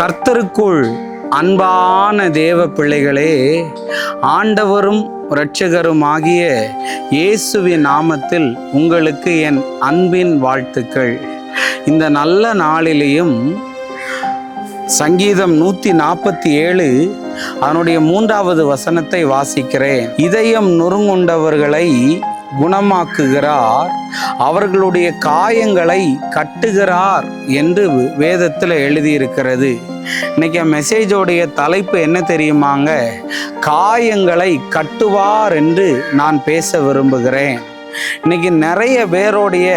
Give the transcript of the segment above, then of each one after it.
கர்த்தருக்குள் அன்பான தேவ பிள்ளைகளே, ஆண்டவரும் இரட்சகருமாகிய இயேசுவின் நாமத்தில் உங்களுக்கு என் அன்பின் வாழ்த்துக்கள். இந்த நல்ல நாளிலேயும் சங்கீதம் 147 அதனுடைய 3வது வசனத்தை வாசிக்கிறேன். இதயம் நொறுங்குண்டவர்களை குணமாக்குகிறார், அவர்களுடைய காயங்களை கட்டுகிறார் என்று வேதத்தில் எழுதியிருக்கிறது. இன்னைக்கு மெசேஜோடைய தலைப்பு என்ன தெரியுமாங்க? காயங்களை கட்டுவார் என்று நான் பேச விரும்புகிறேன். இன்னைக்கு நிறைய பேருடைய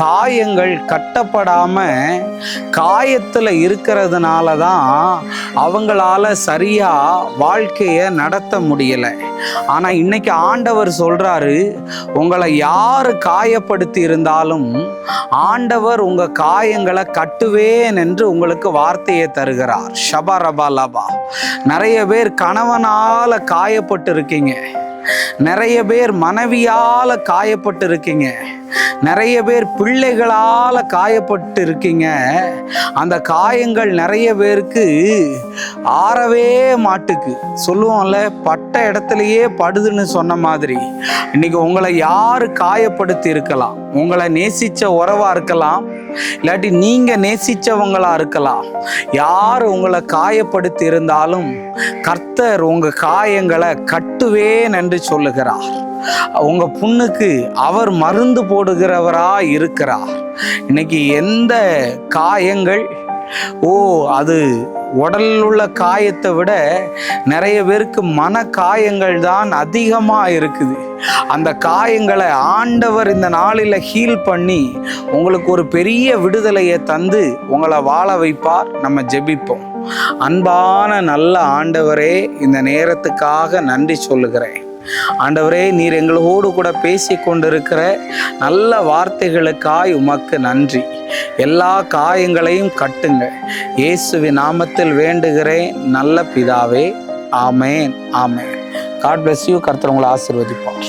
காயங்கள் கட்டப்படாம காயத்தில் இருக்கிறதுனால தான் அவங்களால சரியா வாழ்க்கையை நடத்த முடியலை. ஆனால் இன்னைக்கு ஆண்டவர் சொல்றாரு, உங்களை யாரு காயப்படுத்தி இருந்தாலும் ஆண்டவர் உங்க காயங்களை கட்டுவேன் என்று உங்களுக்கு வார்த்தையை தருகிறார். ஷபரபா லபா. நிறைய பேர் கணவனால காயப்பட்டு இருக்கீங்க, நிறைய பேர் மனைவியால காயப்பட்டு இருக்கீங்க, நிறைய பேர் பிள்ளைகளால காயப்பட்டு இருக்கீங்க. அந்த காயங்கள் நிறைய பேருக்கு ஆறவே மாட்டுக்கு. சொல்லுவோம்ல, பட்ட இடத்துலயே படுதுன்னு சொன்ன மாதிரி இன்னைக்கு உங்களை யாரு காயப்படுத்தி இருக்கலாம். உங்களை நேசிச்ச உறவா இருக்கலாம், இல்லாட்டி நீங்க நேசிச்சவங்களா இருக்கலாம். யார் உங்களை காயப்படுத்தி இருந்தாலும் கர்த்தர் உங்க காயங்களை கட்டுவேன் என்று சொல்லுகிறார். உங்க புண்ணுக்கு அவர் மருந்து போடுகிறவரா இருக்கிறார். இன்னைக்கு எந்த காயங்கள் அது உடலில் உள்ள காயத்தை விட நிறைய பேருக்கு மன காயங்கள் தான் அதிகமாக இருக்குது. அந்த காயங்களை ஆண்டவர் இந்த நாளில் ஹீல் பண்ணி உங்களுக்கு ஒரு பெரிய விடுதலையை தந்து உங்களை வாழ வைப்பார். நம்ம ஜெபிப்போம். அன்பான நல்ல ஆண்டவரே, இந்த நேரத்துக்காக நன்றி சொல்லுகிறேன். ஆண்டவரே, நீர் எங்களோடு கூட பேசி கொண்டிருக்கிற நல்ல வார்த்தைகளுக்காய் உமக்கு நன்றி. எல்லா காயங்களையும் கட்டுங்க. இயேசுவின் நாமத்தில் வேண்டுகிறேன் நல்ல பிதாவே. ஆமேன், ஆமேன். God bless you. கர்த்தர் உங்களை ஆசீர்வதிப்பார்.